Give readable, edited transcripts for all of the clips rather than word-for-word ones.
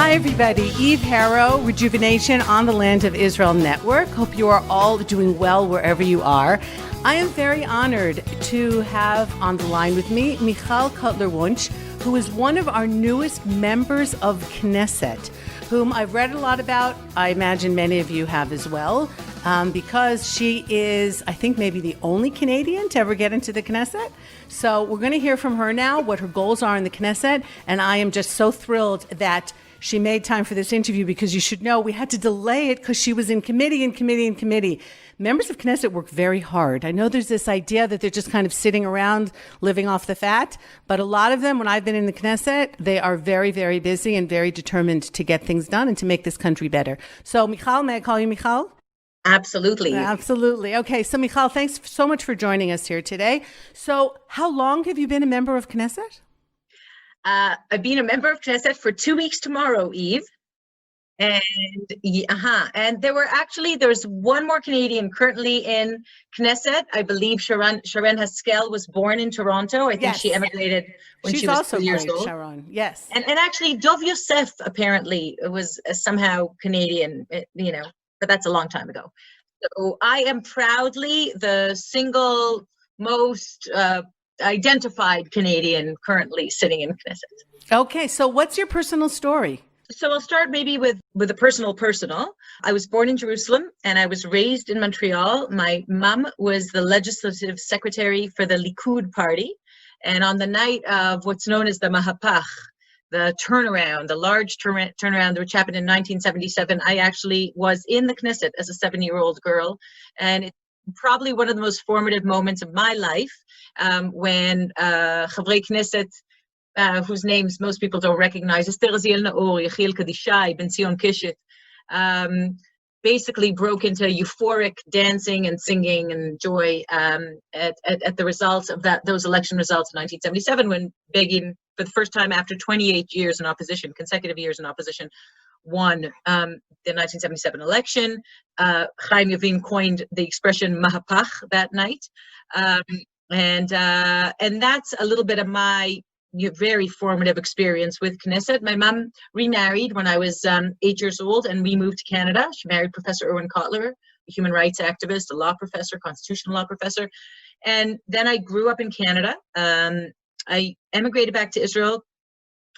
Hi, everybody. Eve Harow, Rejuvenation on the Land of Israel Network. Hope you are all doing well wherever you are. I am very honored to have on the line with me Michal Cotler-Wunsch, who is one of our newest members of Knesset, whom I've read a lot about. I imagine many of you have as well, because she is, I think, maybe the only Canadian to ever get into the Knesset. So we're going to hear from her now what her goals are in the Knesset, and I am just so thrilled that she made time for this interview, because you should know we had to delay it because she was in committee. Members of Knesset work very hard. I know there's this idea that they're just kind of sitting around living off the fat, but a lot of them, when I've been in the Knesset, they are very, very busy and very determined to get things done and to make this country better. So Michal, may I call you Michal? Absolutely. Absolutely. Okay, so Michal, thanks so much for joining us here today. So how long have you been a member of Knesset? I've been a member of Knesset for 2 weeks tomorrow, Eve. And there's one more Canadian currently in Knesset. I believe Sharon Haskell was born in Toronto. I think she emigrated when she was 2 years old. Sharon, yes. And actually Dov Yosef apparently was somehow Canadian, but that's a long time ago. So I am proudly the single most identified Canadian currently sitting in Knesset. Okay, so what's your personal story? So I'll start maybe with a personal. I was born in Jerusalem and I was raised in Montreal. My mom was the legislative secretary for the Likud party. And on the night of what's known as the Mahapach, the turnaround, the large turnaround which happened in 1977, I actually was in the Knesset as a 7-year-old girl. And it's probably one of the most formative moments of my life, when Chavrei Knesset, whose names most people don't recognize, Esther Aziel Naor, Yechiel Kadishai, Ben Zion Kishet, basically broke into euphoric dancing and singing and joy at the results of those election results in 1977, when Begin, for the first time after 28 years in opposition, consecutive years in opposition, won the 1977 election. Chaim Yavin coined the expression Mahapach that night. And that's a little bit of my very formative experience with Knesset. My mom remarried when I was 8 years old, and we moved to Canada. She married Professor Erwin Kotler, a human rights activist, a law professor, constitutional law professor. And then I grew up in Canada. I emigrated back to Israel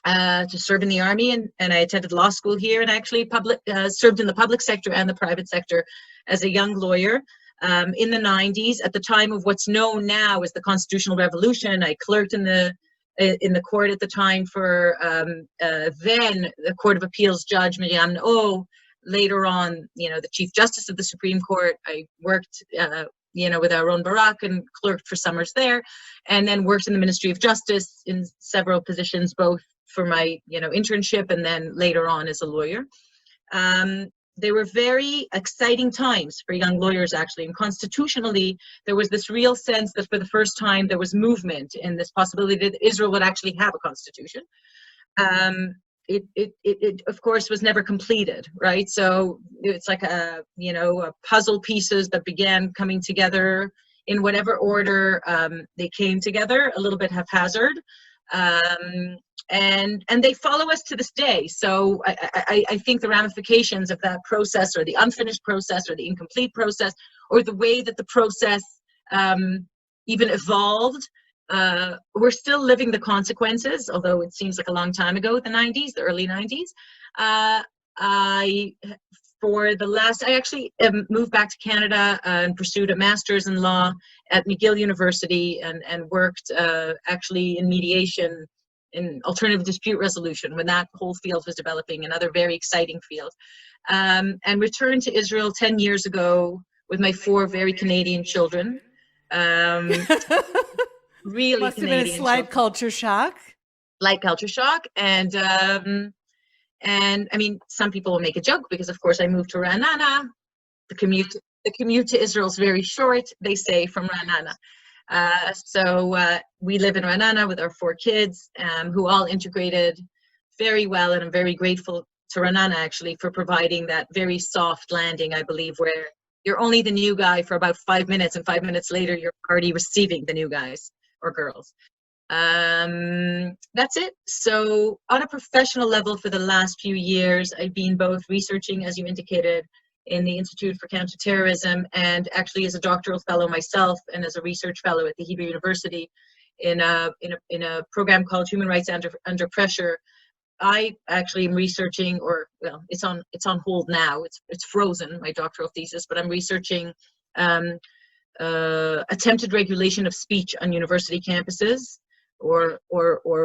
to serve in the army, and I attended law school here, and actually served in the public sector and the private sector as a young lawyer. In the 90s, at the time of what's known now as the Constitutional Revolution, I clerked in the court at the time for then the Court of Appeals Judge Miriam Naor. Later on, the Chief Justice of the Supreme Court. I worked, with Aaron Barak and clerked for summers there, and then worked in the Ministry of Justice in several positions, both for my, internship and then later on as a lawyer. They were very exciting times for young lawyers, actually. And constitutionally, there was this real sense that for the first time, there was movement in this possibility that Israel would actually have a constitution. It of course, was never completed, right? So it's like a puzzle pieces that began coming together in whatever order they came together, a little bit haphazard. And they follow us to this day. So I think the ramifications of that process, or the unfinished process, or the incomplete process, or the way that the process even evolved, we're still living the consequences, although it seems like a long time ago, the early 90s. I actually moved back to Canada and pursued a master's in law at McGill University, and worked actually in mediation, in alternative dispute resolution, when that whole field was developing, another very exciting field. And returned to Israel 10 years ago with my 4 very Canadian children. Really must have Canadian been a slight culture shock. Slight culture shock. And I mean, some people will make a joke, because of course I moved to Ra'anana. The commute to Israel is very short, they say, from Ra'anana. So we live in Ra'anana with our 4 kids, who all integrated very well, and I'm very grateful to Ra'anana actually for providing that very soft landing, I believe, where you're only the new guy for about 5 minutes, and 5 minutes later you're already receiving the new guys or girls. That's it. So on a professional level for the last few years, I've been both researching, as you indicated, in the Institute for Counterterrorism, and actually as a doctoral fellow myself and as a research fellow at the Hebrew University in a program called Human Rights Under Pressure. I actually am researching, or well, it's on hold now. It's frozen, my doctoral thesis, but I'm researching attempted regulation of speech on university campuses, or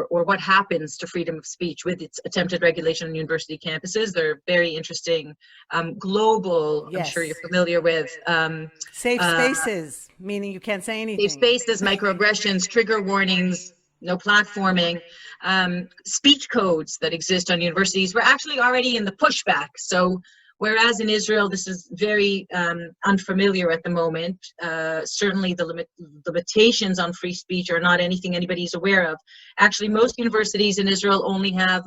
what happens to freedom of speech with its attempted regulation on university campuses. They're very interesting, global. Yes. I'm sure you're familiar with safe spaces, meaning you can't say anything. safe spaces, microaggressions, trigger warnings, no platforming, speech codes that exist on universities. We're actually already in the pushback. So whereas in Israel, this is very unfamiliar at the moment, certainly the limitations on free speech are not anything anybody's aware of. Actually, most universities in Israel only have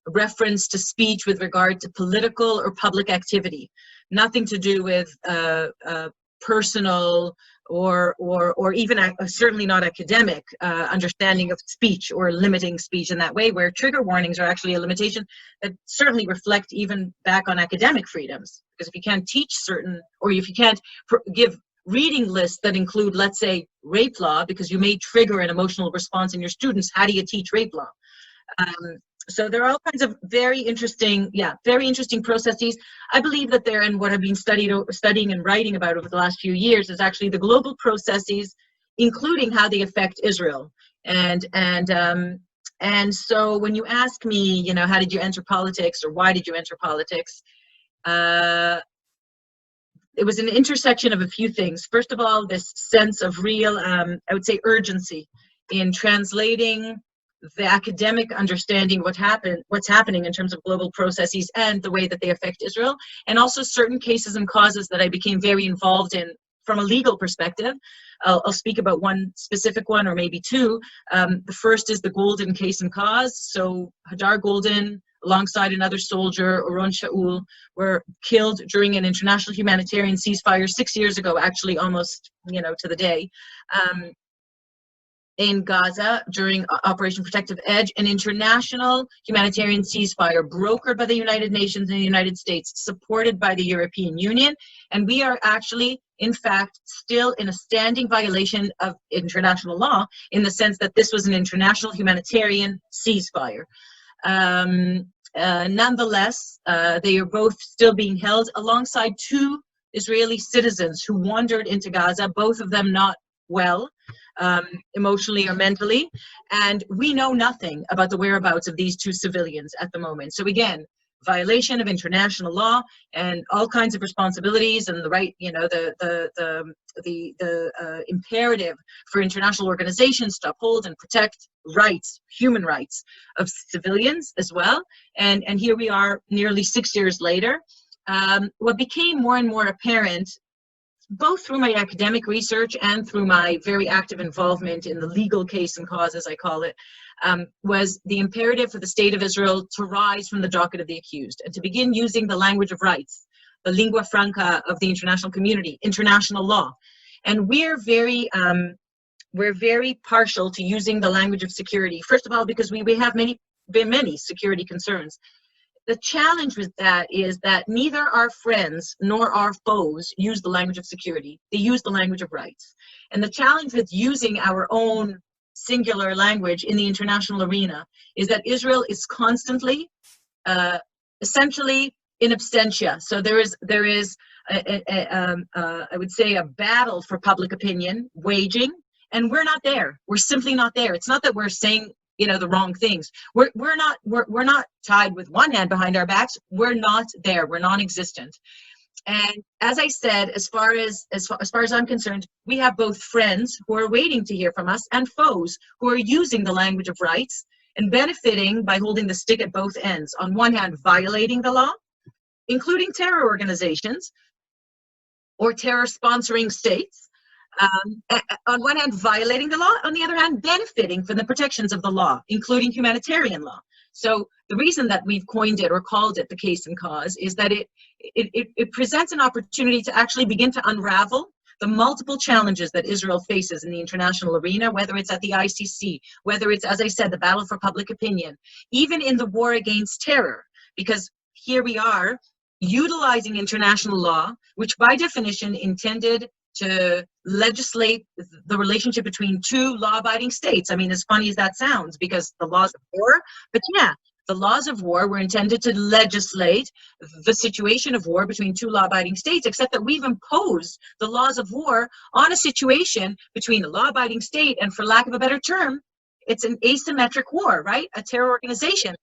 reference to speech with regard to political or public activity, nothing to do with personal or even certainly not academic understanding of speech or limiting speech in that way, where trigger warnings are actually a limitation that certainly reflect even back on academic freedoms. Because if you can't teach certain, or if you can't give reading lists that include, let's say, rape law, because you may trigger an emotional response in your students, how do you teach rape law? So there are all kinds of very interesting processes. I believe that and what I've been studying and writing about over the last few years is actually the global processes, including how they affect Israel. And so when you ask me, how did you enter politics, or why did you enter politics? It was an intersection of a few things. First of all, this sense of real, I would say, urgency in translating the academic understanding of what's happening in terms of global processes and the way that they affect Israel, and also certain cases and causes that I became very involved in from a legal perspective. I'll speak about one specific one, or maybe two. The first is the Golden case and cause. So Hadar Golden, alongside another soldier, Oron Shaul, were killed during an international humanitarian ceasefire 6 years ago, actually almost, to the day. In Gaza during Operation Protective Edge, an international humanitarian ceasefire brokered by the United Nations and the United States, supported by the European Union. And we are actually, in fact, still in a standing violation of international law, in the sense that this was an international humanitarian ceasefire. Nonetheless, they are both still being held alongside two Israeli citizens who wandered into Gaza, both of them not well, emotionally or mentally, and we know nothing about the whereabouts of these two civilians at the moment. So again, violation of international law and all kinds of responsibilities, and the right, the imperative for international organizations to uphold and protect rights, human rights of civilians as well. And here we are nearly 6 years later. What became more and more apparent, both through my academic research and through my very active involvement in the legal case and cause, as I call it, was the imperative for the state of Israel to rise from the docket of the accused and to begin using the language of rights, the lingua franca of the international community, international law. And we're very partial to using the language of security. First of all, because we have many security concerns. The challenge with that is that neither our friends nor our foes use the language of security. They use the language of rights. And the challenge with using our own singular language in the international arena is that Israel is constantly, essentially in absentia. So there is I would say, a battle for public opinion waging, and we're not there. We're simply not there. It's not that we're saying the wrong things. We're not tied with one hand behind our backs. We're not there. We're non-existent. And as I said, as far as I'm concerned, we have both friends who are waiting to hear from us and foes who are using the language of rights and benefiting by holding the stick at both ends. On one hand, violating the law, including terror organizations or terror sponsoring states. On one hand, violating the law, on the other hand, benefiting from the protections of the law, including humanitarian law. So the reason that we've coined it or called it the case and cause is that it presents an opportunity to actually begin to unravel the multiple challenges that Israel faces in the international arena, whether it's at the ICC, whether it's, as I said, the battle for public opinion, even in the war against terror, because here we are utilizing international law, which by definition intended to legislate the relationship between two law-abiding states. I mean, as funny as that sounds, because the laws of war, but yeah, the laws of war were intended to legislate the situation of war between two law-abiding states, except that we've imposed the laws of war on a situation between a law-abiding state and, for lack of a better term, it's an asymmetric war, right? A terror organization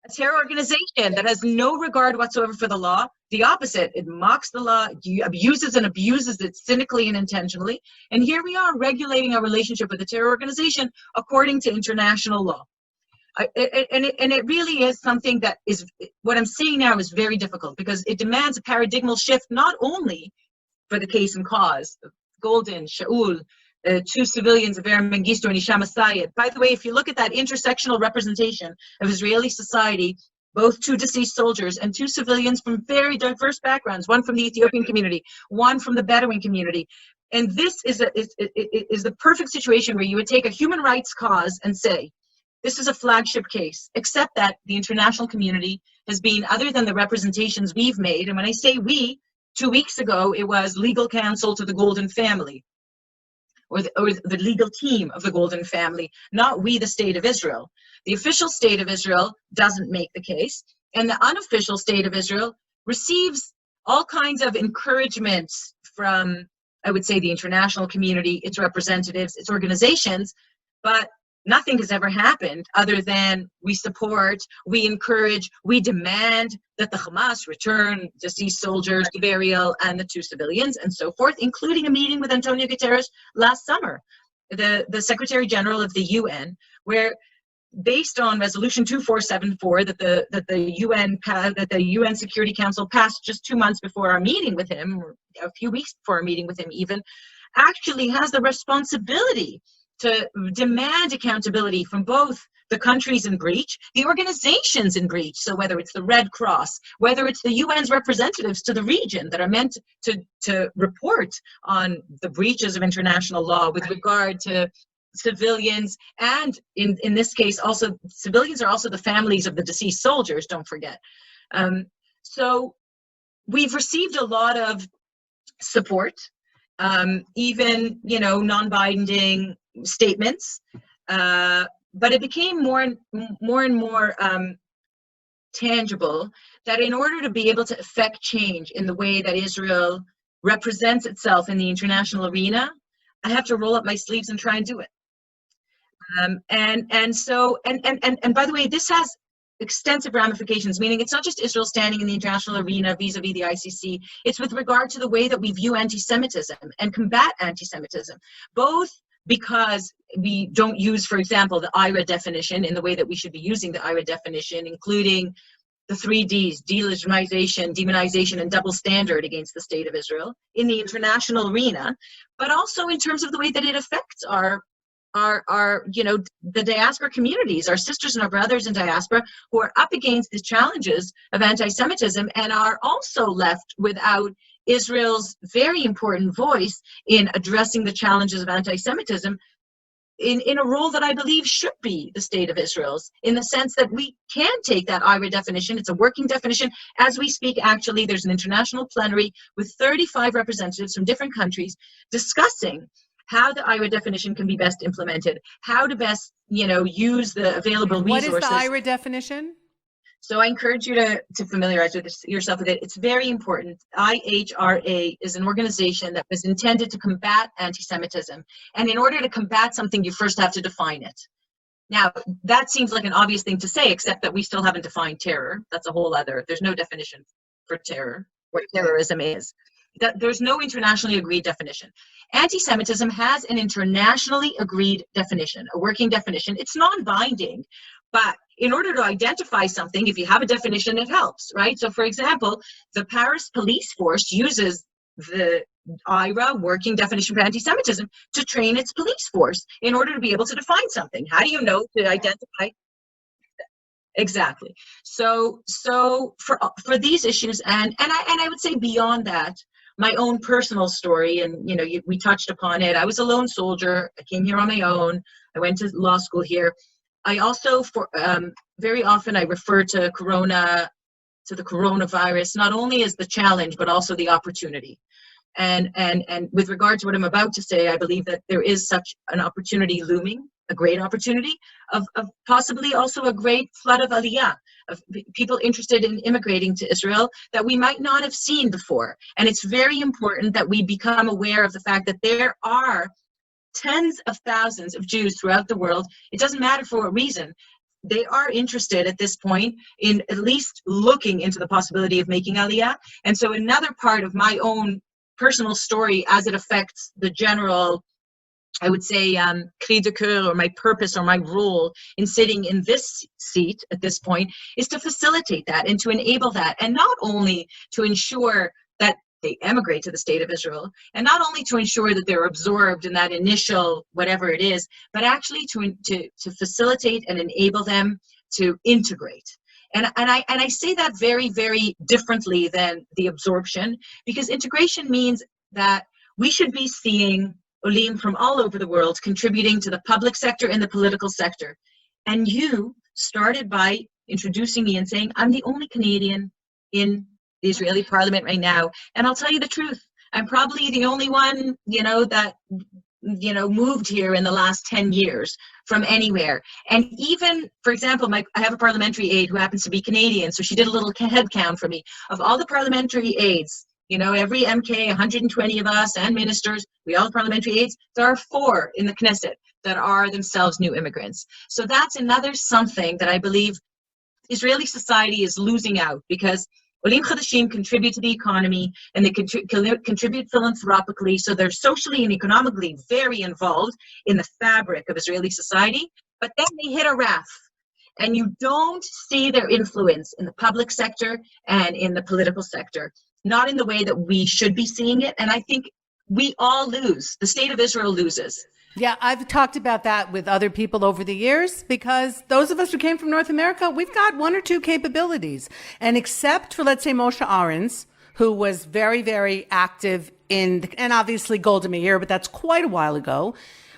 that has no regard whatsoever for the law. The opposite, it mocks the law, abuses and abuses it cynically and intentionally. And here we are regulating our relationship with a terror organization according to international law. And it really is something that is, what I'm saying now is very difficult, because it demands a paradigmal shift, not only for the case and cause, Golden, Shaul, two civilians, Avera Mengistu and Hisham Asayed. By the way, if you look at that intersectional representation of Israeli society, both two deceased soldiers and two civilians from very diverse backgrounds, one from the Ethiopian community, one from the Bedouin community. And this is the perfect situation where you would take a human rights cause and say, this is a flagship case, except that the international community has been, other than the representations we've made, and when I say we, 2 weeks ago, it was legal counsel to the Golden family, or the legal team of the Golden family, not we, the state of Israel. The official state of Israel doesn't make the case, and the unofficial state of Israel receives all kinds of encouragements from, I would say, the international community, its representatives, its organizations, but nothing has ever happened other than we support, we encourage, we demand that the Hamas return deceased soldiers to burial and the two civilians and so forth, including a meeting with Antonio Guterres last summer, the Secretary General of the UN, where based on Resolution 2474 that the UN Security Council passed just 2 months before our meeting with him, or a few weeks before our meeting with him even, actually has the responsibility to demand accountability from both the countries in breach, the organizations in breach. So whether it's the Red Cross, whether it's the UN's representatives to the region that are meant to report on the breaches of international law with regard to civilians, and in this case also civilians are also the families of the deceased soldiers, don't forget. So we've received a lot of support, even non-binding statements, but it became more and more tangible that in order to be able to effect change in the way that Israel represents itself in the international arena, I have to roll up my sleeves and try and do it. And by the way, this has extensive ramifications, meaning it's not just Israel standing in the international arena vis-a-vis the ICC, it's with regard to the way that we view anti-Semitism and combat anti-Semitism, both because we don't use, for example, the IRA definition in the way that we should be using the IRA definition, including the 3 Ds, delegitimization, demonization, and double standard against the state of Israel in the international arena, but also in terms of the way that it affects our the diaspora communities, our sisters and our brothers in diaspora who are up against the challenges of anti-Semitism and are also left without Israel's very important voice in addressing the challenges of anti-Semitism in a role that I believe should be the state of Israel's, in the sense that we can take that IRA definition, it's a working definition. As we speak, actually, there's an international plenary with 35 representatives from different countries discussing how the IRA definition can be best implemented, how to best, use the available resources. What is the IRA definition? So I encourage you to familiarize yourself with it. It's very important. IHRA is an organization that was intended to combat anti-Semitism. And in order to combat something, you first have to define it. Now, that seems like an obvious thing to say, except that we still haven't defined terror. That's a whole other, there's no definition for terror, what terrorism is. There's no internationally agreed definition. Anti-Semitism has an internationally agreed definition, a working definition. It's non-binding, but in order to identify something, if you have a definition, it helps, right? So for example, the Paris police force uses the IRA working definition for anti-Semitism to train its police force in order to be able to define something. How do you know to identify? Exactly. So for these issues, and I would say beyond that, my own personal story, and we touched upon it. I was a lone soldier. I came here on my own. I went to law school here. I also, very often, I refer to the coronavirus, not only as the challenge, but also the opportunity. And with regard to what I'm about to say, I believe that there is such an opportunity looming, a great opportunity of possibly also a great flood of Aliya, of people interested in immigrating to Israel that we might not have seen before. And it's very important that we become aware of the fact that there are tens of thousands of Jews throughout the world. It doesn't matter for what reason. They are interested at this point in at least looking into the possibility of making Aliya. And so another part of my own personal story as it affects the general, I would say, cri de coeur, or my purpose or my role in sitting in this seat at this point, is to facilitate that and to enable that, and not only to ensure that they emigrate to the state of Israel, and not only to ensure that they're absorbed in that initial whatever it is, but actually to facilitate and enable them to integrate. And I say that very, very differently than the absorption, because integration means that we should be seeing Olim from all over the world contributing to the public sector and the political sector. And you started by introducing me and saying, I'm the only Canadian in the Israeli parliament right now. And I'll tell you the truth, I'm probably the only one, that moved here in the last 10 years from anywhere. And even, for example, I have a parliamentary aide who happens to be Canadian, so she did a little head count for me of all the parliamentary aides. Every MK, 120 of us, and ministers, we all have parliamentary aides. There are 4 in the Knesset that are themselves new immigrants. So that's another something that I believe Israeli society is losing out, because Olim Chadashim contribute to the economy, and they contribute philanthropically, so they're socially and economically very involved in the fabric of Israeli society, but then they hit a RAF, and you don't see their influence in the public sector and in the political sector, not in the way that we should be seeing it, and I think we all lose. The state of Israel loses. Yeah, I've talked about that with other people over the years, because those of us who came from North America, we've got 1 or 2 capabilities. And except for, let's say, Moshe Ahrens, who was very, very active and obviously Golda Meir, but that's quite a while ago.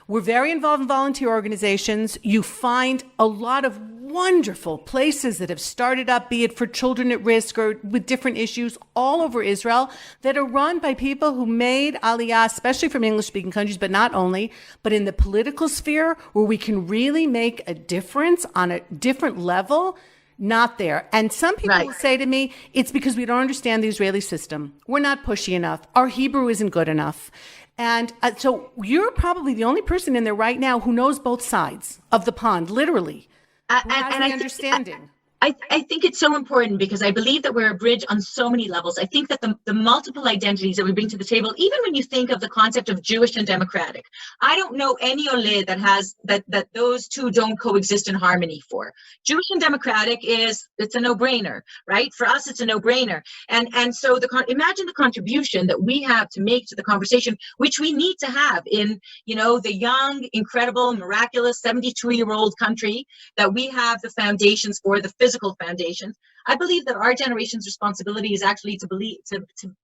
We're very involved in volunteer organizations. You find a lot of wonderful places that have started up, be it for children at risk or with different issues all over Israel, that are run by people who made Aliyah, especially from English-speaking countries, but not only, but in the political sphere, where we can really make a difference on a different level. Not there. And some people will say to me, it's because we don't understand the Israeli system. We're not pushy enough. Our Hebrew isn't good enough. And so you're probably the only person in there right now who knows both sides of the pond, literally. And I understanding. I think it's so important, because I believe that we're a bridge on so many levels. I think that the multiple identities that we bring to the table, even when you think of the concept of Jewish and democratic, I don't know any Ole that has that those two don't coexist in harmony for. Jewish and democratic it's a no-brainer, right? For us, it's a no-brainer. And so imagine the contribution that we have to make to the conversation, which we need to have in, the young, incredible, miraculous 72-year-old country that we have the foundations for, the physical foundations. I believe that our generation's responsibility is actually to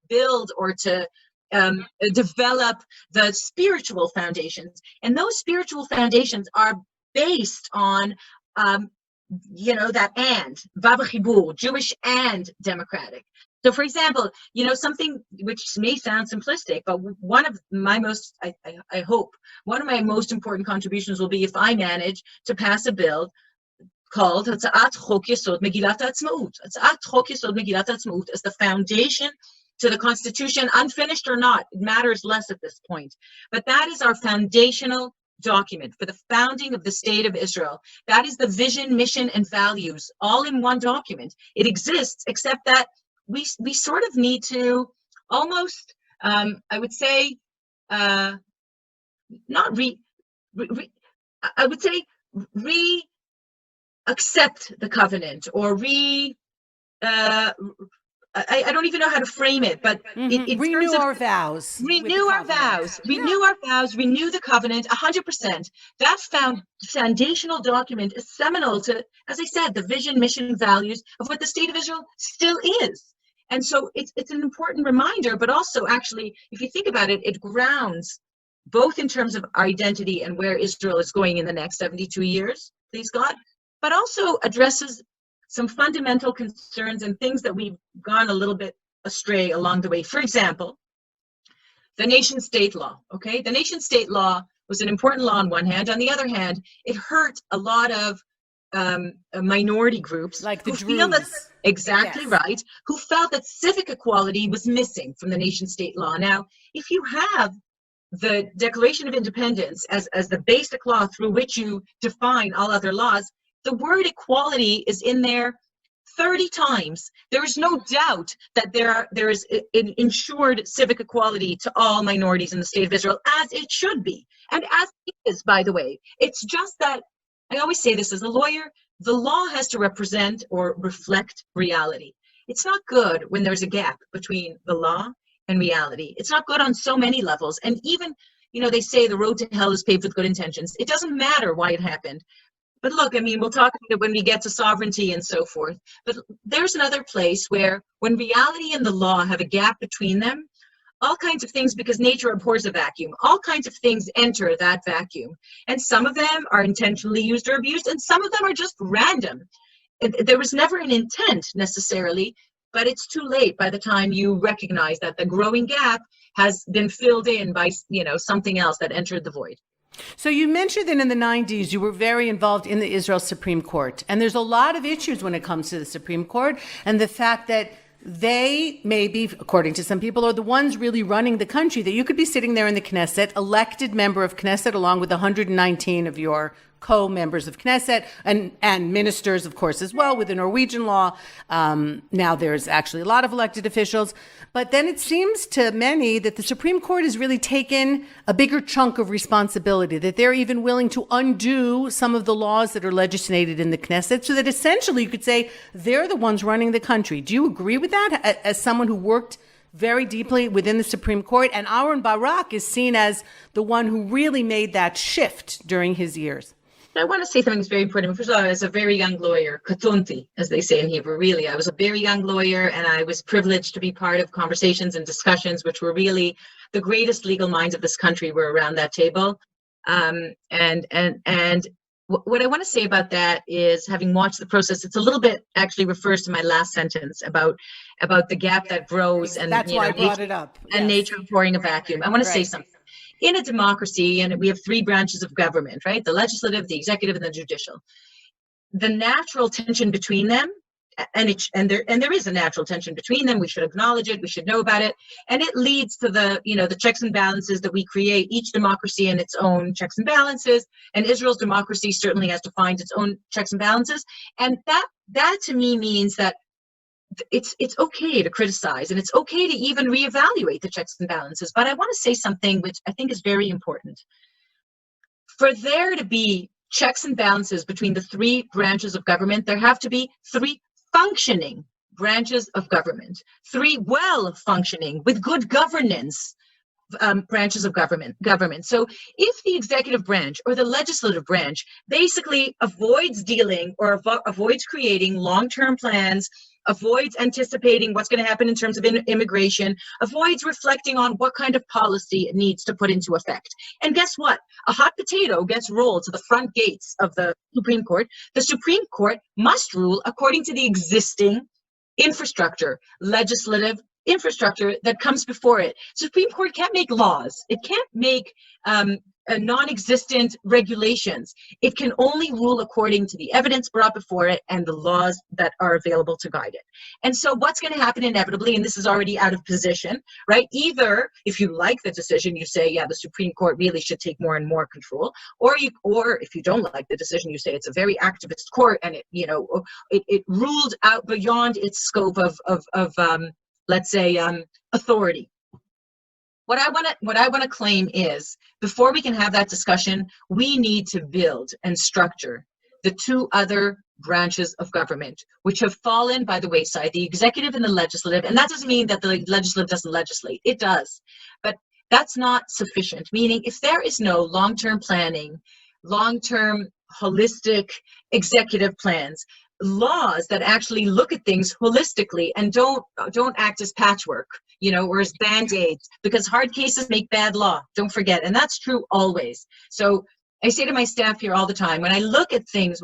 build or to develop the spiritual foundations, and those spiritual foundations are based on that and Vav Chibur, Jewish and democratic. So, for example, something which may sound simplistic, but one of my most, I hope, one of my most important contributions will be if I manage to pass a bill called Hatza'at Chok Yesod Megillat HaAtzmaut. Hatza'at Chok Yesod Megillat HaAtzmaut is the foundation to the Constitution, unfinished or not. It matters less at this point. But that is our foundational document for the founding of the State of Israel. That is the vision, mission, and values, all in one document. It exists, except that we sort of need to almost, I would say, I would say accept the covenant, or I don't even know how to frame it, but renew our vows. Renew our vows. Renew our vows. Renew the covenant 100%. That foundational document is seminal to, as I said, the vision, mission, values of what the State of Israel still is. And so it's an important reminder, but also actually, if you think about it, it grounds both in terms of our identity and where Israel is going in the next 72 years, please God, but also addresses some fundamental concerns and things that we've gone a little bit astray along the way. For example, the nation state law, okay? The nation state law was an important law on one hand. On the other hand, it hurt a lot of minority groups like the who feel that, Druze. exactly Yes. right, who felt that civic equality was missing from the nation state law. Now, if you have the Declaration of Independence as the basic law through which you define all other laws, the word equality is in there 30 times. There is no doubt that there is an ensured civic equality to all minorities in the state of Israel, as it should be, and as it is, by the way. It's just that, I always say this as a lawyer, the law has to represent or reflect reality. It's not good when there's a gap between the law and reality. It's not good on so many levels. And even, they say the road to hell is paved with good intentions. It doesn't matter why it happened. But look, I mean, we'll talk about it when we get to sovereignty and so forth. But there's another place where when reality and the law have a gap between them, all kinds of things, because nature abhors a vacuum, all kinds of things enter that vacuum. And some of them are intentionally used or abused, and some of them are just random. There was never an intent necessarily, but it's too late by the time you recognize that the growing gap has been filled in by, something else that entered the void. So you mentioned that in the 90s, you were very involved in the Israel Supreme Court. And there's a lot of issues when it comes to the Supreme Court and the fact that they maybe, according to some people, are the ones really running the country, that you could be sitting there in the Knesset, elected member of Knesset, along with 119 of your co-members of Knesset and ministers, of course, as well, with the Norwegian law. Now there's actually a lot of elected officials. But then it seems to many that the Supreme Court has really taken a bigger chunk of responsibility, that they're even willing to undo some of the laws that are legislated in the Knesset, so that essentially you could say they're the ones running the country. Do you agree with that as someone who worked very deeply within the Supreme Court? And Aaron Barak is seen as the one who really made that shift during his years. I want to say something that's very important. First of all, I was a very young lawyer, katunti, as they say in Hebrew, really. I was a very young lawyer, and I was privileged to be part of conversations and discussions, which were really the greatest legal minds of this country were around that table. And what I want to say about that is, having watched the process, it's a little bit actually refers to my last sentence about the gap that grows, and that's why I brought it up. And nature pouring a vacuum. I want to say something. In a democracy, and we have three branches of government, right? The legislative, the executive, and the judicial. The natural tension between them, and there is a natural tension between them. We should acknowledge it. We should know about it, and it leads to the checks and balances that we create. Each democracy in its own checks and balances, and Israel's democracy certainly has to find its own checks and balances. And that to me means that it's okay to criticize, and it's okay to even reevaluate the checks and balances. But I want to say something which I think is very important. For there to be checks and balances between the three branches of government, there have to be three functioning branches of government, three well-functioning, with good governance, branches of government. So if the executive branch or the legislative branch basically avoids dealing or avoids creating long-term plans, avoids anticipating what's going to happen in terms of immigration, avoids reflecting on what kind of policy it needs to put into effect. And guess what? A hot potato gets rolled to the front gates of the Supreme Court. The Supreme Court must rule according to the existing infrastructure, legislative infrastructure that comes before it. Supreme Court can't make laws. It can't make non-existent regulations. It can only rule according to the evidence brought before it and the laws that are available to guide it. And so what's going to happen inevitably, and this is already out of position, right? Either if you like the decision, you say, yeah, the Supreme Court really should take more and more control, or if you don't like the decision, you say it's a very activist court and it ruled out beyond its scope of let's say authority. What I want to claim is, before we can have that discussion, we need to build and structure the two other branches of government, which have fallen by the wayside, the executive and the legislative. And that doesn't mean that the legislative doesn't legislate. It does. But that's not sufficient. Meaning, if there is no long-term planning, long-term holistic executive plans, laws that actually look at things holistically and don't act as patchwork, or as band-aids, because hard cases make bad law. Don't forget. And that's true always. So I say to my staff here all the time, when I look at things,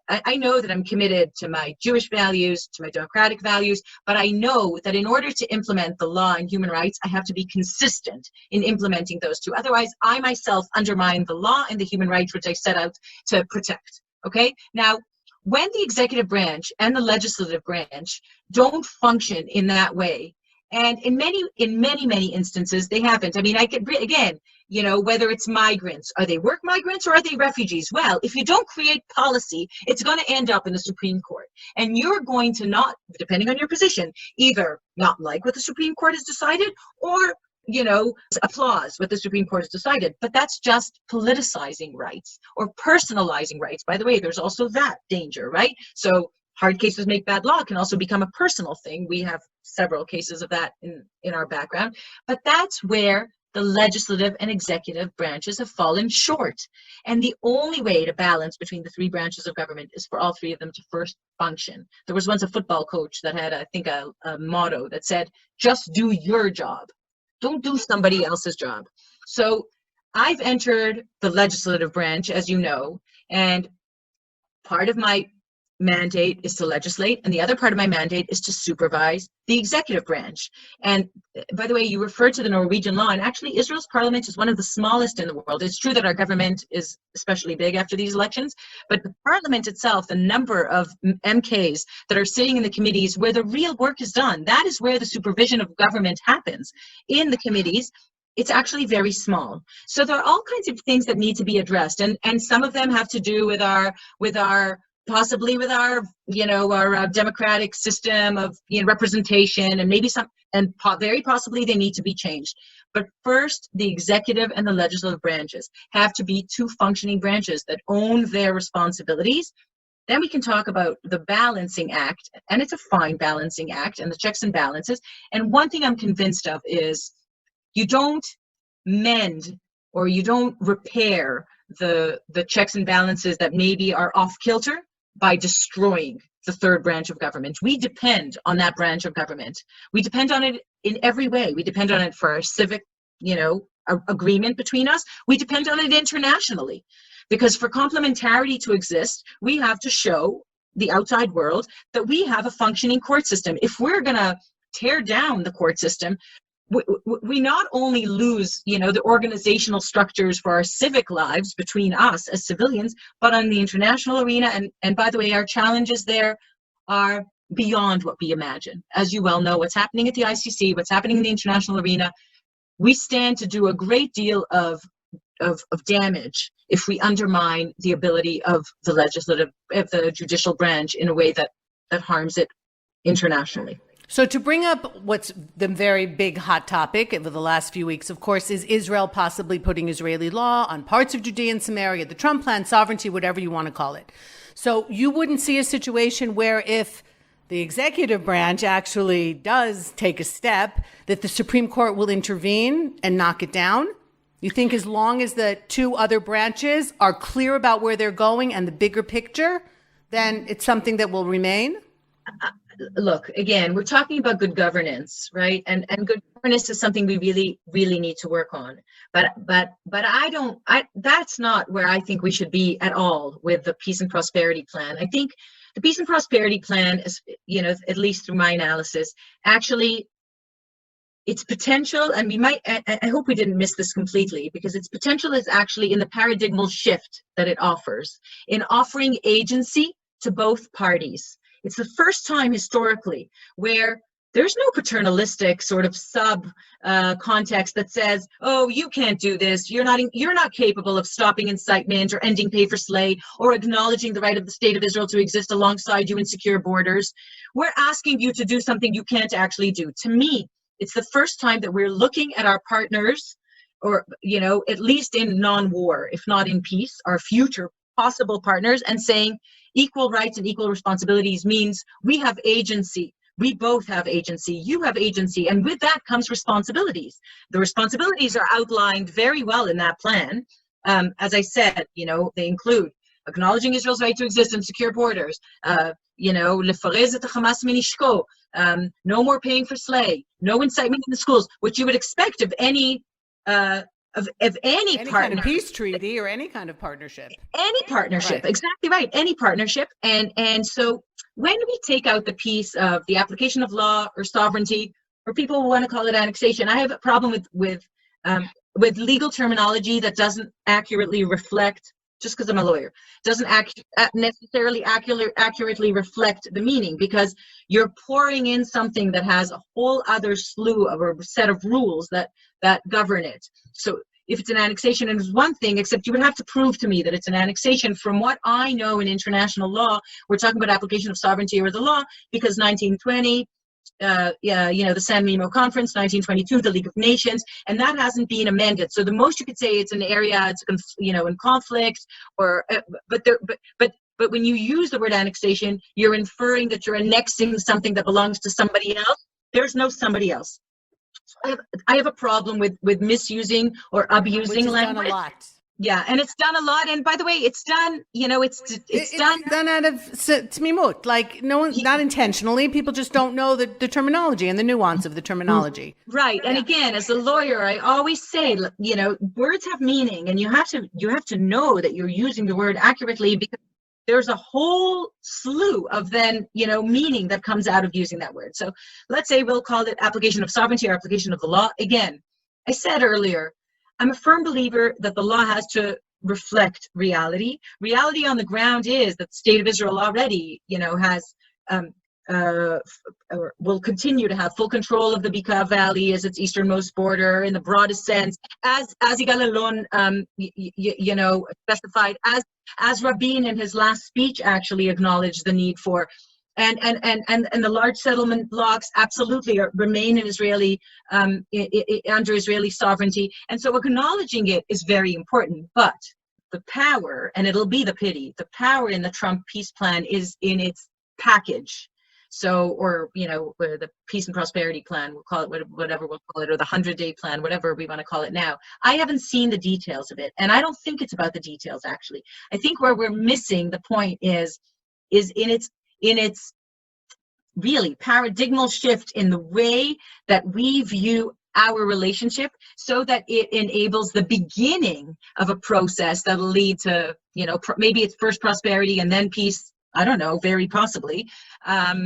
I know that I'm committed to my Jewish values, to my democratic values, but I know that in order to implement the law and human rights, I have to be consistent in implementing those two. Otherwise, I myself undermine the law and the human rights which I set out to protect. Okay? Now, when the executive branch and the legislative branch don't function in that way, and in many instances, they haven't. I mean, I could, again, whether it's migrants, are they work migrants or are they refugees? Well, if you don't create policy, it's going to end up in the Supreme Court. And you're going to not, depending on your position, either not like what the Supreme Court has decided or, applause what the Supreme Court has decided. But that's just politicizing rights or personalizing rights. By the way, there's also that danger, right? So hard cases make bad law can also become a personal thing. We have several cases of that in our background. But that's where the legislative and executive branches have fallen short. And the only way to balance between the three branches of government is for all three of them to first function. There was once a football coach that had, I think, a motto that said, just do your job. Don't do somebody else's job. So I've entered the legislative branch, as you know, and part of my mandate is to legislate, and the other part of my mandate is to supervise the executive branch. And by the way, you referred to the Norwegian law, and actually Israel's parliament is one of the smallest in the world. It's true that our government is especially big after these elections, but the parliament itself, the number of MKs that are sitting in the committees where the real work is done, that is where the supervision of government happens, in the committees. It's actually very small. So there are all kinds of things that need to be addressed, and some of them have to do with our possibly with our democratic system of representation, and maybe very possibly they need to be changed. But first, the executive and the legislative branches have to be two functioning branches that own their responsibilities. Then we can talk about the balancing act, and it's a fine balancing act, and the checks and balances. And one thing I'm convinced of is you don't mend or you don't repair the checks and balances that maybe are off kilter by destroying the third branch of government. We depend on that branch of government. We depend on it in every way. We depend on it for our civic, agreement between us. We depend on it internationally, because for complementarity to exist, we have to show the outside world that we have a functioning court system. If we're going to tear down the court system, we not only lose, the organizational structures for our civic lives between us as civilians, but on the international arena. And by the way, our challenges there are beyond what we imagine. As you well know, what's happening at the ICC, what's happening in the international arena, we stand to do a great deal of damage if we undermine the ability of the judicial branch in a way that harms it internationally. So to bring up what's the very big hot topic over the last few weeks, of course, is Israel possibly putting Israeli law on parts of Judea and Samaria, the Trump plan, sovereignty, whatever you want to call it. So you wouldn't see a situation where if the executive branch actually does take a step, that the Supreme Court will intervene and knock it down? You think as long as the two other branches are clear about where they're going and the bigger picture, then it's something that will remain? Look, again, we're talking about good governance, right? And good governance is something we really, really need to work on. But that's not where I think we should be at all with the Peace and Prosperity Plan. I think the Peace and Prosperity Plan is, at least through my analysis, actually its potential, and I hope we didn't miss this completely, because its potential is actually in the paradigmal shift that it offers, in offering agency to both parties. It's the first time historically where there's no paternalistic sort of context that says, oh, you can't do this. You're not capable of stopping incitement or ending pay for slay or acknowledging the right of the state of Israel to exist alongside you in secure borders. We're asking you to do something you can't actually do. To me, it's the first time that we're looking at our partners, or, at least in non-war, if not in peace, our future possible partners, and saying, equal rights and equal responsibilities means we have agency. We both have agency. You have agency. And with that comes responsibilities. The responsibilities are outlined very well in that plan. As I said, they include acknowledging Israel's right to exist and secure borders, lefarez et Hamas minishko, no more paying for slay, no incitement in the schools, which you would expect of any any partner. Kind of peace treaty or any kind of partnership. Any partnership, right. Exactly right. Any partnership, and so when we take out the piece of the application of law or sovereignty, or people want to call it annexation, I have a problem with legal terminology that doesn't accurately reflect. Just because I'm a lawyer, doesn't necessarily accurately reflect the meaning, because you're pouring in something that has a whole other slew of a set of rules that govern it. So if it's an annexation, it is one thing, except you would have to prove to me that it's an annexation. From what I know in international law, we're talking about application of sovereignty or the law, because 1920, the San Remo Conference, 1922, the League of Nations, and that hasn't been amended. So the most you could say, it's an area, it's in conflict, or but when you use the word annexation, you're inferring that you're annexing something that belongs to somebody else. There's no somebody else. So I have a problem with misusing or abusing language. Done a lot. Yeah, and it's done a lot. And by the way, it's done, it's done out of tmimut, like no one, not intentionally. People just don't know the terminology and the nuance of the terminology. Right. And again, as a lawyer, I always say, words have meaning, and you have to know that you're using the word accurately, because there's a whole slew of then, meaning that comes out of using that word. So let's say we'll call it application of sovereignty or application of the law. Again, I said earlier, I'm a firm believer that the law has to reflect reality. Reality on the ground is that the state of Israel already, has, or will continue to have full control of the Bekaa Valley as its easternmost border in the broadest sense, as Yigal Allon, specified, as Rabin in his last speech actually acknowledged the need for. And the large settlement blocks absolutely remain in Israeli under Israeli sovereignty, and so acknowledging it is very important. But the power, and it'll be the pity, the power in the Trump peace plan is in its package. So, or the peace and prosperity plan, we'll call it whatever we'll call it, or the 100-day plan, whatever we want to call it now. I haven't seen the details of it, and I don't think it's about the details actually. I think where we're missing the point is in its really paradigmal shift in the way that we view our relationship, so that it enables the beginning of a process that'll lead to, maybe it's first prosperity and then peace. I don't know, very possibly. But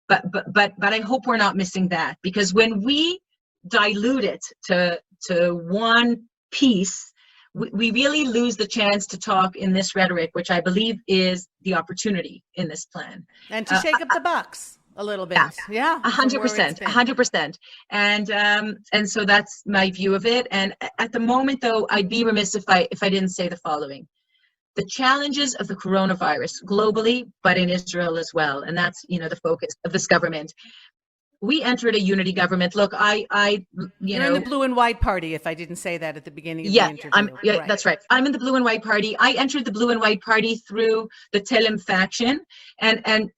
I hope we're not missing that, because when we dilute it to one piece, we really lose the chance to talk in this rhetoric, which I believe is the opportunity in this plan. And to shake up the box a little bit. Yeah. 100%, 100%. And so that's my view of it. And at the moment, though, I'd be remiss if I didn't say the following. The challenges of the coronavirus globally, but in Israel as well. And that's, the focus of this government. We entered a unity government. Look, You're in the blue and white party, if I didn't say that at the beginning of the interview. Right. That's right. I'm in the blue and white party. I entered the blue and white party through the Telem faction. And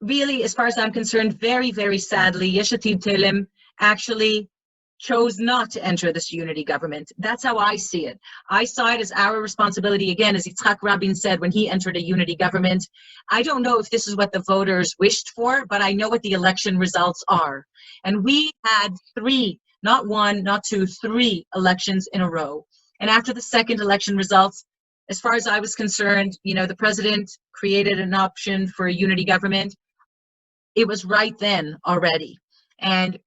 really, as far as I'm concerned, very, very sadly, Yesh Atid Telem actually chose not to enter this unity government. That's how I see it. I saw it as our responsibility, again, as Yitzhak Rabin said when he entered a unity government. I don't know if this is what the voters wished for, but I know what the election results are. And we had 3, not 1, not 2, 3 elections in a row. And after the second election results, as far as I was concerned, the president created an option for a unity government. It was right then already. And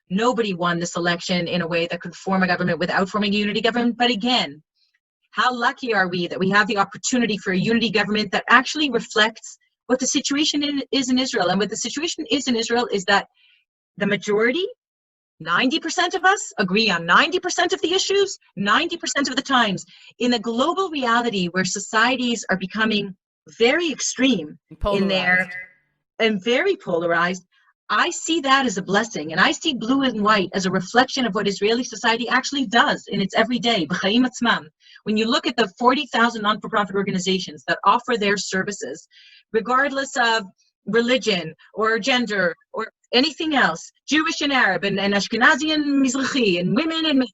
nobody won this election in a way that could form a government without forming a unity government. But again, how lucky are we that we have the opportunity for a unity government that actually reflects what the situation is in Israel. And what the situation is in Israel is that the majority, 90% of us, agree on 90% of the issues, 90% of the times. In a global reality where societies are becoming very extreme in their, and very polarized, I see that as a blessing, and I see blue and white as a reflection of what Israeli society actually does in its everyday, b'chaim atzmam. When you look at the 40,000 non-for-profit organizations that offer their services, regardless of religion or gender or anything else, Jewish and Arab and Ashkenazi and Mizrahi and women and men,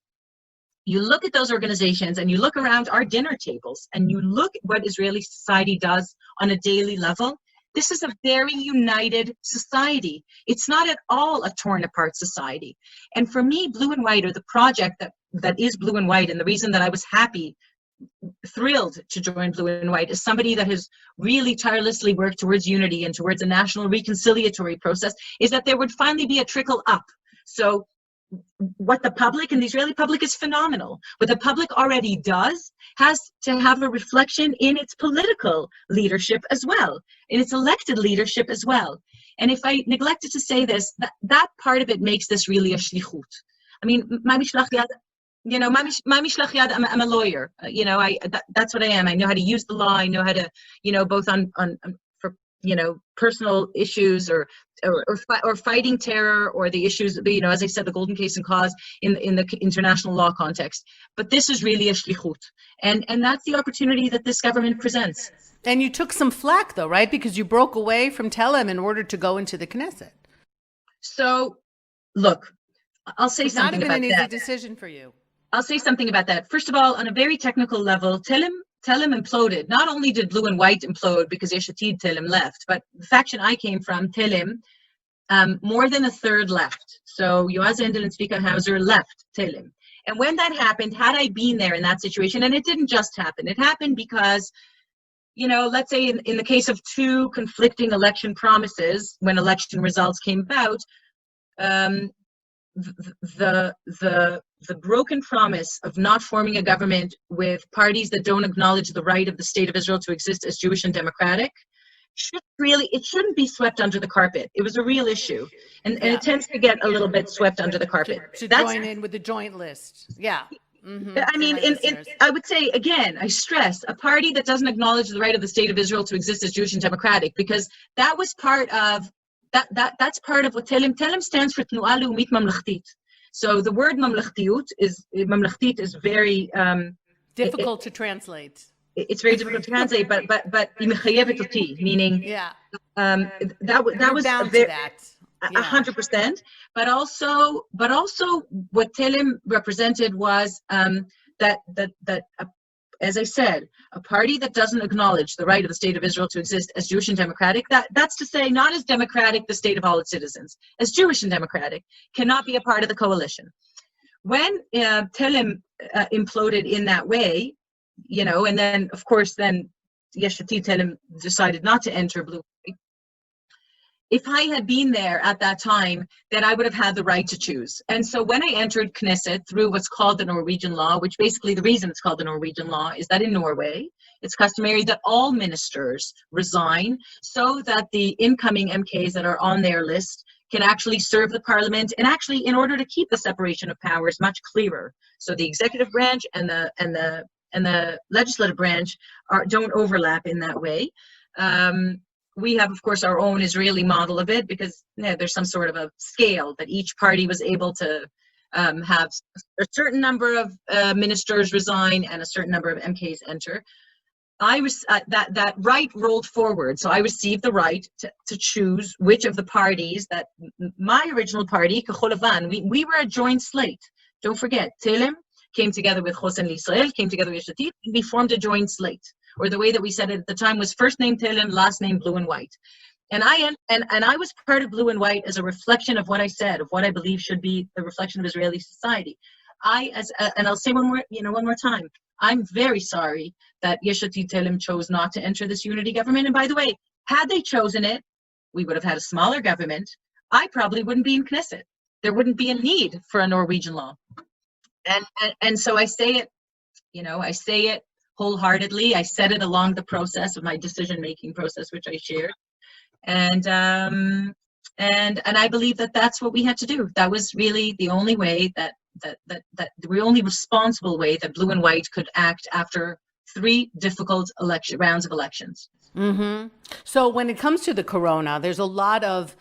you look at those organizations and you look around our dinner tables and you look at what Israeli society does on a daily level. This is a very united society. It's not at all a torn apart society. And for me, Blue and White, or the project that is Blue and White, and the reason that I was thrilled to join Blue and White, is somebody that has really tirelessly worked towards unity and towards a national reconciliatory process, is that there would finally be a trickle up. So what the public, and the Israeli public is phenomenal, what the public already does has to have a reflection in its political leadership as well, in its elected leadership as well. And if I neglected to say this, that part of it makes this really a shlichut. I mean, I'm a lawyer. That's what I am. I know how to use the law. I know how to, both on for personal issues or fighting terror, or the issues, as I said, the golden case and cause in the international law context. But this is really a shlichut, and that's the opportunity that this government presents. And you took some flack, though, right? Because you broke away from Telem in order to go into the Knesset. So, look, I'll say something about that. Not even an easy decision for you. I'll say something about that. First of all, on a very technical level, Telem imploded. Not only did Blue and White implode because Yesh Atid Telem left, but the faction I came from, Telem, more than a third left. So Yoaz Endel and Tzvika Hauser left Telem. And when that happened, had I been there in that situation, and it didn't just happen, it happened because, let's say in the case of two conflicting election promises, when election results came about, the broken promise of not forming a government with parties that don't acknowledge the right of the state of Israel to exist as Jewish and democratic shouldn't be swept under the carpet. It was a real issue, and it tends to get a little bit swept under the carpet. To join in with the joint list. Yeah. Mm-hmm. I mean, I would say, again, I stress, a party that doesn't acknowledge the right of the state of Israel to exist as Jewish and democratic, because that was part of that's part of what Telem stands for. Tnu'a Leumit Mamlachtit. So the word mamlachtit is very difficult to translate. It's very difficult to translate, but meaning that was down to that. 100%. But also what Telem represented was that as I said, a party that doesn't acknowledge the right of the state of Israel to exist as Jewish and democratic, that's to say, not as democratic, the state of all its citizens, as Jewish and democratic, cannot be a part of the coalition. When Telem imploded in that way, and then, of course, Yesh Atid Telem decided not to enter Blue. If I had been there at that time, then I would have had the right to choose. And so when I entered Knesset through what's called the Norwegian law, which basically the reason it's called the Norwegian law is that in Norway, it's customary that all ministers resign so that the incoming MKs that are on their list can actually serve the parliament, and actually in order to keep the separation of powers much clearer. So the executive branch and the legislative branch don't overlap in that way. We have, of course, our own Israeli model of it, because there's some sort of a scale that each party was able to have a certain number of ministers resign and a certain number of MKs enter. I was that right rolled forward, so I received the right to choose which of the parties that my original party, Kotler-Wunsch, we were a joint slate. Don't forget, Telem came together with Chosen L'Israel, came together with Yesh Atid, and we formed a joint slate. Or the way that we said it at the time was first name Telem, last name Blue and White. And I was part of Blue and White as a reflection of what I said, of what I believe should be the reflection of Israeli society. And I'll say one more time, I'm very sorry that Yesh Atid Telem chose not to enter this unity government. And by the way, had they chosen it, we would have had a smaller government. I probably wouldn't be in Knesset. There wouldn't be a need for a Norwegian law. And so I say it wholeheartedly. I said it along the process of my decision-making process, which I shared, and I believe that that's what we had to do. That was really the only way that the only responsible way that Blue and White could act after 3 difficult rounds of elections. Mm-hmm. So when it comes to the corona, there's a lot of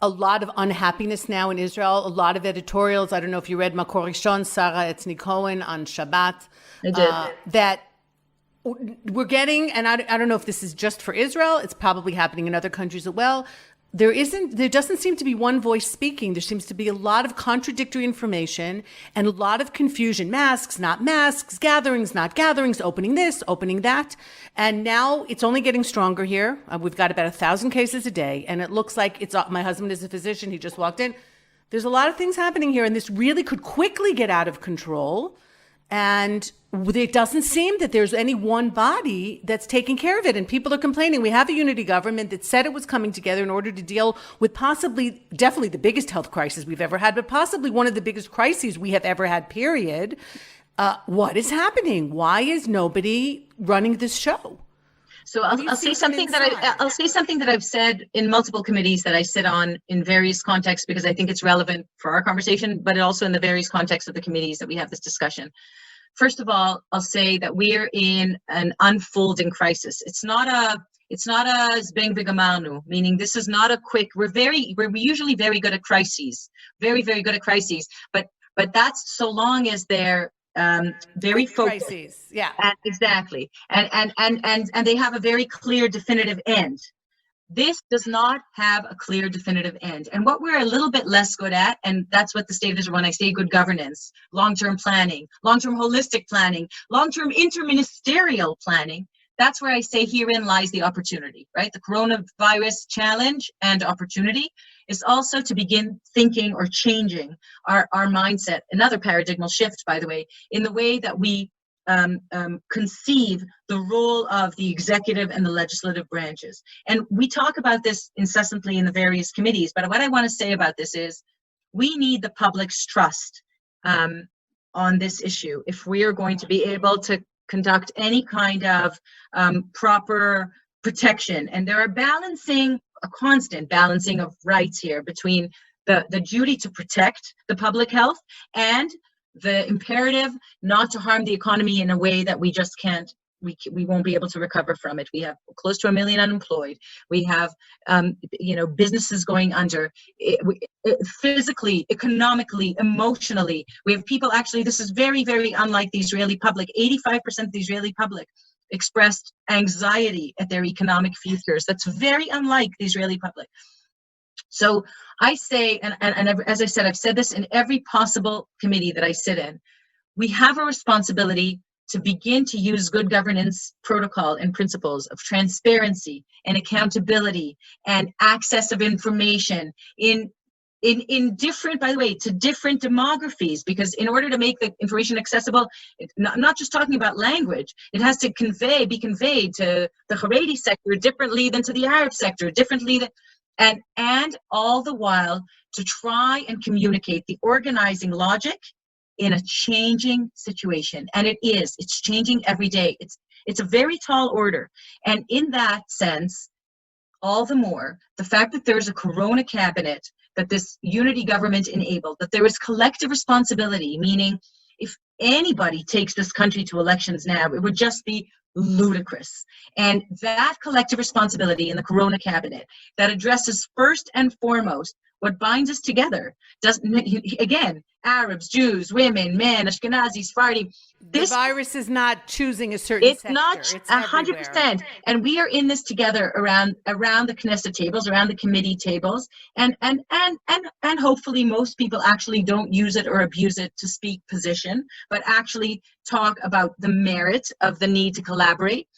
unhappiness now in Israel, a lot of editorials. I don't know if you read Makor Rishon, Sarah Etzni Cohen on Shabbat. I did. That we're getting, and I don't know if this is just for Israel, it's probably happening in other countries as well, there doesn't seem to be one voice speaking. There seems to be a lot of contradictory information and a lot of confusion. Masks, not masks, gatherings, not gatherings, opening this, opening that. And now it's only getting stronger here. We've got about 1,000 cases a day, and it looks like my husband is a physician. He just walked in. There's a lot of things happening here, and this really could quickly get out of control. And it doesn't seem that there's any one body that's taking care of it. And people are complaining. We have a unity government that said it was coming together in order to deal with definitely the biggest health crisis we've ever had, but possibly one of the biggest crises we have ever had, period. What is happening? Why is nobody running this show? So I'll say something that I've said in multiple committees that I sit on in various contexts, because I think it's relevant for our conversation, but also in the various contexts of the committees that we have this discussion. First of all, I'll say that we're in an unfolding crisis. It's not a zbeng v'gamarnu, meaning this is not a quick. We're usually very good at crises, very good at crises. But that's so long as they're very focused. Crises, yeah, exactly, and they have a very clear, definitive end. This does not have a clear, definitive end. And what we're a little bit less good at, and that's what the state is when I say good governance, long-term planning, long-term holistic planning, long-term interministerial planning, that's where I say herein lies the opportunity, right? The coronavirus challenge and opportunity is also to begin thinking or changing our mindset, another paradigmal shift, by the way, in the way that we conceive the role of the executive and the legislative branches. And we talk about this incessantly in the various committees, but what I want to say about this is we need the public's trust on this issue if we are going to be able to conduct any kind of proper protection. And there are a constant balancing of rights here between the duty to protect the public health and the imperative not to harm the economy in a way that we just can't, we won't be able to recover from it. We have close to 1 million unemployed. We have, businesses going under, physically, economically, emotionally. We have people this is very, very unlike the Israeli public. 85% of the Israeli public expressed anxiety at their economic futures. That's very unlike the Israeli public. So I say, and as I said, I've said this in every possible committee that I sit in, we have a responsibility to begin to use good governance protocol and principles of transparency and accountability and access of information in different, by the way, to different demographies, because in order to make the information accessible, not just talking about language, it has to be conveyed to the Haredi sector differently than to the Arab sector, differently than, and all the while to try and communicate the organizing logic in a changing situation. And it's changing every day. It's a very tall order. And in that sense, all the more, the fact that there's a Corona cabinet, that this unity government enabled, that there is collective responsibility, meaning if anybody takes this country to elections now, it would just be ludicrous. And that collective responsibility in the Corona cabinet that addresses first and foremost what binds us together, again, Arabs, Jews, women, men, Ashkenazis, Sephardi. The virus is not choosing a certain sector. It's not 100%. And we are in this together around the Knesset tables, around the committee tables, and hopefully most people actually don't use it or abuse it to speak position, but actually talk about the merit of the need to collaborate.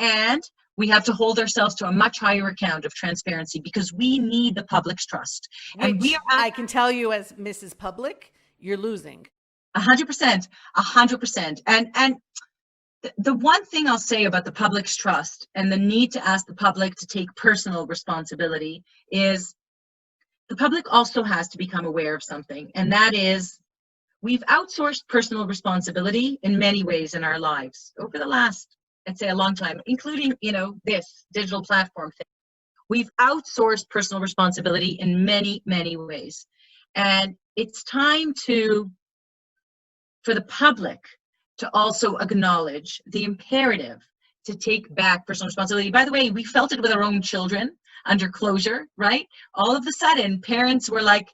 And we have to hold ourselves to a much higher account of transparency because we need the public's trust. And I can tell you as Mrs. Public, you're losing. 100%. And the one thing I'll say about the public's trust and the need to ask the public to take personal responsibility is the public also has to become aware of something. And that is, we've outsourced personal responsibility in many ways in our lives over the last, I'd say, a long time, including, this digital platform thing. We've outsourced personal responsibility in many, many ways. And it's time for the public to also acknowledge the imperative to take back personal responsibility. By the way, we felt it with our own children under closure, right? All of a sudden, parents were like,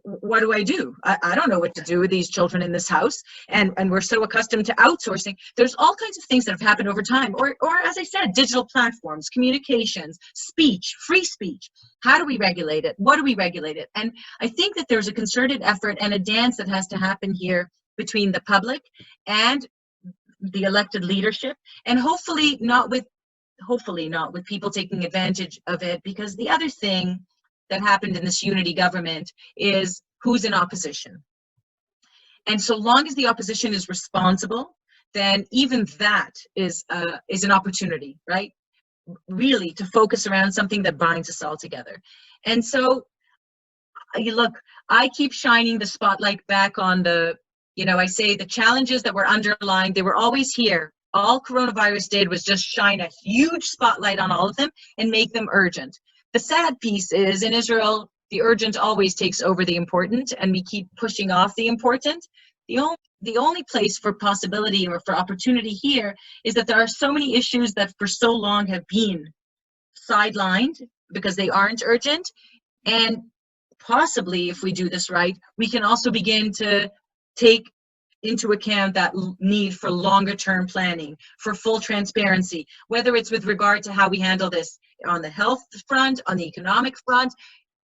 what do I do? I don't know what to do with these children in this house. And we're so accustomed to outsourcing. There's all kinds of things that have happened over time. Or as I said, digital platforms, communications, speech, free speech. How do we regulate it? What do we regulate it? And I think that there's a concerted effort and a dance that has to happen here between the public and the elected leadership, and hopefully not with people taking advantage of it, because the other thing that happened in this unity government is who's in opposition. And so long as the opposition is responsible, then even that is an opportunity, right? Really to focus around something that binds us all together. And so, look, I keep shining the spotlight back on I say the challenges that were underlying, they were always here. All coronavirus did was just shine a huge spotlight on all of them and make them urgent. The sad piece is, in Israel, the urgent always takes over the important, and we keep pushing off the important. The only place for possibility or for opportunity here is that there are so many issues that for so long have been sidelined because they aren't urgent. And possibly, if we do this right, we can also begin to take into account that need for longer term planning, for full transparency, whether it's with regard to how we handle this on the health front, on the economic front,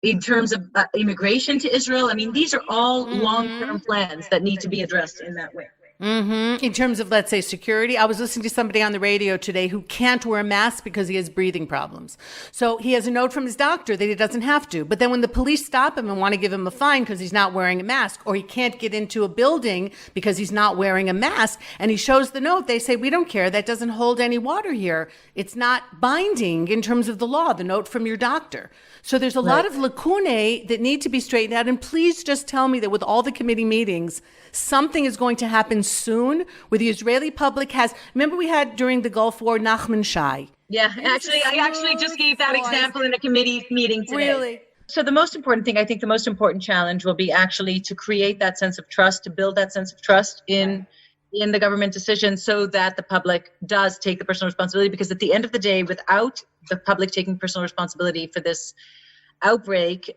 in terms of immigration to Israel. I mean, these are all long-term plans that need to be addressed in that way. In terms of, let's say, security, I was listening to somebody on the radio today who can't wear a mask because he has breathing problems. So he has a note from his doctor that he doesn't have to. But then when the police stop him and want to give him a fine because he's not wearing a mask, or he can't get into a building because he's not wearing a mask, and he shows the note, they say, we don't care. That doesn't hold any water here. It's not binding in terms of the law, the note from your doctor. So there's a lot of lacunae that need to be straightened out. And please just tell me that with all the committee meetings, something is going to happen soon where the Israeli public remember we had during the Gulf War, Nachman Shai. Yeah, I actually just gave that example in a committee meeting today. Really? So the most important thing, I think the most important challenge will be actually to create that sense of trust, to build that sense of trust in the government decision so that the public does take the personal responsibility. Because at the end of the day, without the public taking personal responsibility for this outbreak,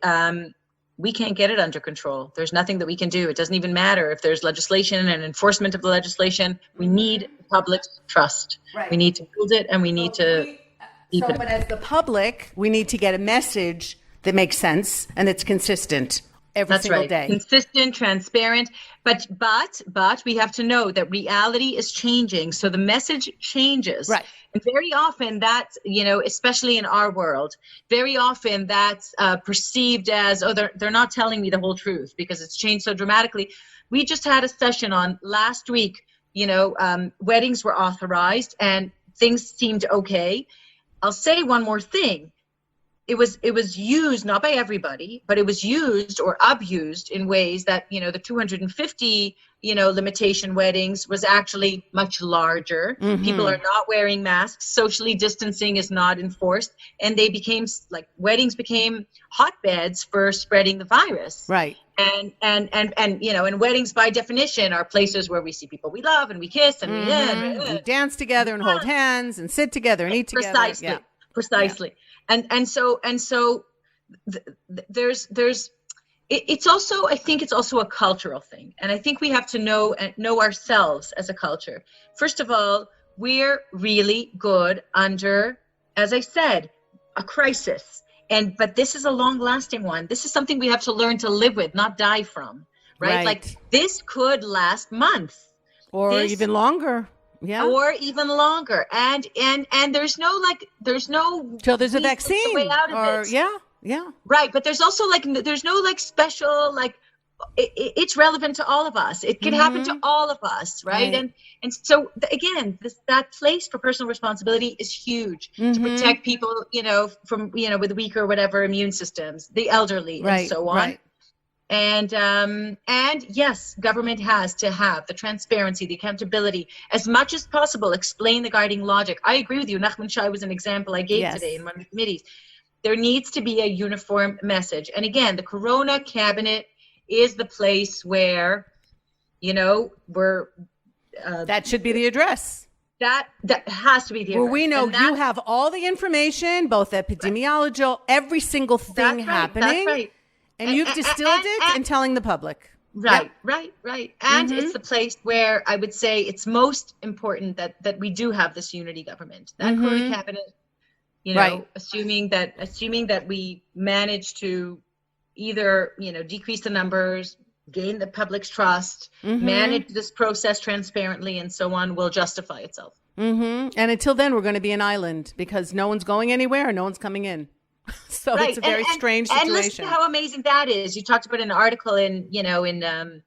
we can't get it under control. There's nothing that we can do. It doesn't even matter if there's legislation and enforcement of the legislation. We need public trust. Right. We need to build it, and we need to deepen it. But as the public, we need to get a message that makes sense and it's consistent every single day. Consistent, transparent, but we have to know that reality is changing, so the message changes. Right. And very often that's, especially in our world, very often that's perceived as, they're not telling me the whole truth because it's changed so dramatically. We just had a session on last week, weddings were authorized and things seemed okay. I'll say one more thing. It was used, not by everybody, but it was used or abused in ways that, the 250, limitation weddings was actually much larger. Mm-hmm. People are not wearing masks. Socially distancing is not enforced. And weddings became hotbeds for spreading the virus. Right. And weddings by definition are places where we see people we love and we kiss and we dance together and hold hands and sit together and eat together. Precisely. Yeah. And so there's it's also, I think it's also a cultural thing. And I think we have to know ourselves as a culture. First of all, we're really good under, as I said, a crisis. But this is a long lasting one. This is something we have to learn to live with, not die from, right? Like this could last months. Or even longer. Yeah. Or even longer. And there's no till there's a vaccine way out of it. Yeah. Right. But there's also there's no special, it's relevant to all of us. It can happen to all of us. Right. And so again, that place for personal responsibility is huge to protect people, from, with weaker, whatever immune systems, the elderly and so on. Right. And yes, government has to have the transparency, the accountability, as much as possible, explain the guiding logic. I agree with you. Nachman Shai was an example I gave today in one of the committees. There needs to be a uniform message. And again, the Corona cabinet is the place where, we're... that should be the address. That has to be the address. Where we know you have all the information, both epidemiological, every single thing happening. That's right. And you've distilled it and telling the public. Right. And it's the place where I would say it's most important that we do have this unity government, that Kuri cabinet, assuming that we manage to either, decrease the numbers, gain the public's trust, manage this process transparently, and so on, will justify itself. And until then, we're going to be an island because no one's going anywhere and no one's coming in. So it's a very strange situation. And listen to how amazing that is. You talked about an article in Makor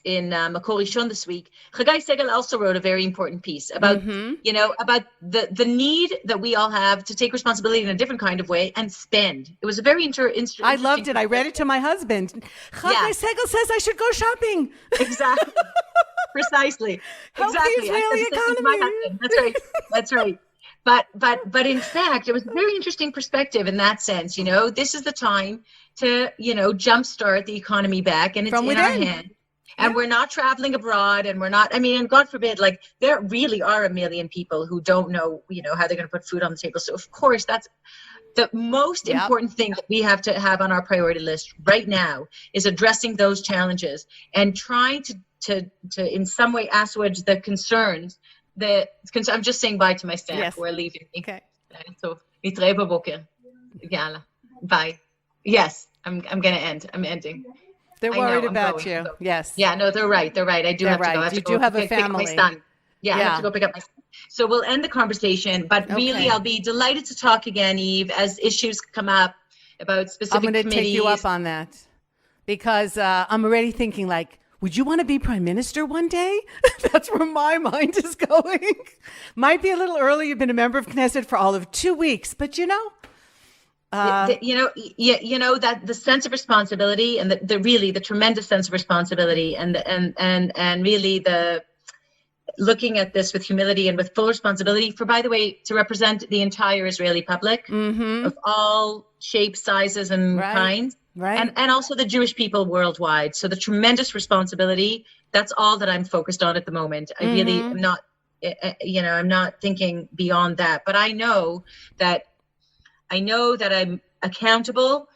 Rishon this week. Chagai Segal also wrote a very important piece about, about the need that we all have to take responsibility in a different kind of way and spend. It was a very interesting. I loved it. I read it to my husband. Chagai Segal says I should go shopping. Exactly. Precisely. Help the Israeli economy. That's right. But in fact, it was a very interesting perspective in that sense. This is the time to, jumpstart the economy back, and it's in our hand. And we're not traveling abroad, and we're not, and God forbid, there really are a million people who don't know, how they're going to put food on the table. So of course, that's the most important thing that we have to have on our priority list right now, is addressing those challenges and trying to in some way assuage the concerns. I'm just saying bye to my staff who are leaving me. Okay. So, nitre'e b'boker. Yalla. Bye. Yes, I'm going to end. I'm ending. They're worried about you. Yes. Yeah, no, they're right. I do have to go. You do have a family. Pick up my son. Yeah, I have to go pick up my son. So we'll end the conversation, but really I'll be delighted to talk again, Eve, as issues come up about specific committees. I'm going to take you up on that because I'm already thinking would you want to be prime minister one day? That's where my mind is going. Might be a little early. You've been a member of Knesset for all of 2 weeks, but that the sense of responsibility and the tremendous sense of responsibility and really the looking at this with humility and with full responsibility for, by the way, to represent the entire Israeli public of all shapes, sizes, and kinds. Right. And also the Jewish people worldwide. So the tremendous responsibility, that's all that I'm focused on at the moment. I really am not, I'm not thinking beyond that. But I know that I'm accountable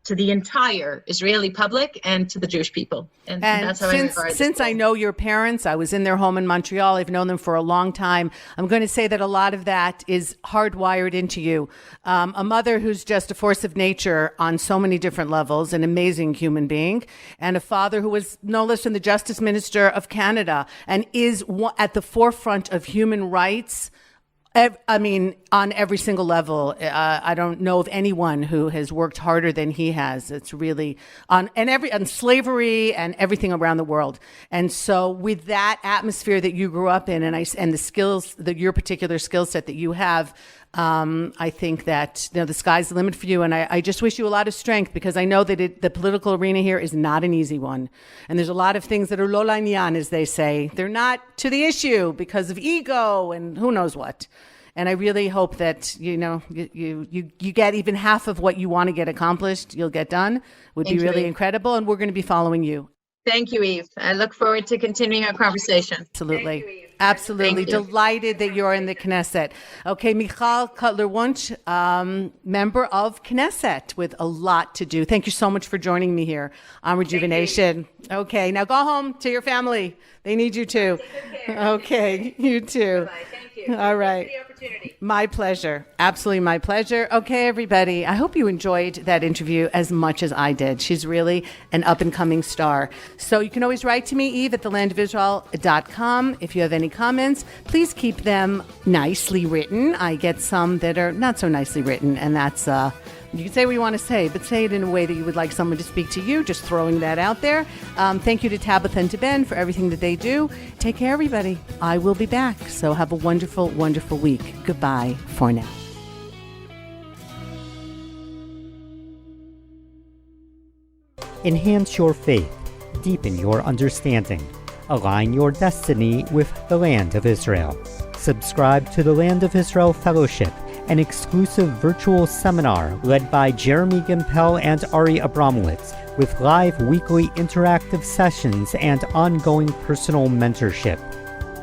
to the entire Israeli public and to the Jewish people. And that's how I regard it. Since I know your parents, I was in their home in Montreal. I've known them for a long time. I'm going to say that a lot of that is hardwired into you. A mother who's just a force of nature on so many different levels, an amazing human being, and a father who was no less than the Justice Minister of Canada and is at the forefront of human rights. On every single level. I don't know of anyone who has worked harder than he has. It's really on slavery and everything around the world. And so with that atmosphere that you grew up in and the skills, your particular skill set that you have, I think that the sky's the limit for you. And I just wish you a lot of strength because I know that the political arena here is not an easy one. And there's a lot of things that are lo la'inyan, as they say. They're not to the issue because of ego and who knows what. And I really hope that, you get even half of what you want to get accomplished, you'll get done. Would be really incredible. And we're going to be following you. Thank you, Eve. I look forward to continuing our conversation. Absolutely. Thank you, Eve. Absolutely. Delighted that you're in the Knesset. Okay, Michal Cotler-Wunsch, member of Knesset with a lot to do. Thank you so much for joining me here on Rejuvenation. Okay, now go home to your family. They need you too. Okay, you too. Bye-bye. Thank you. All right. My pleasure. Absolutely my pleasure. Okay, everybody. I hope you enjoyed that interview as much as I did. She's really an up-and-coming star. So you can always write to me, Eve, at thelandofisrael.com. If you have any comments, please keep them nicely written. I get some that are not so nicely written, and that's... you can say what you want to say, but say it in a way that you would like someone to speak to you, just throwing that out there. Thank you to Tabitha and to Ben for everything that they do. Take care, everybody. I will be back. So have a wonderful, wonderful week. Goodbye for now. Enhance your faith. Deepen your understanding. Align your destiny with the Land of Israel. Subscribe to the Land of Israel Fellowship, an exclusive virtual seminar led by Jeremy Gimpel and Ari Abramowitz, with live weekly interactive sessions and ongoing personal mentorship.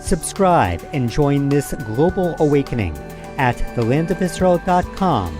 Subscribe and join this global awakening at thelandofisrael.com/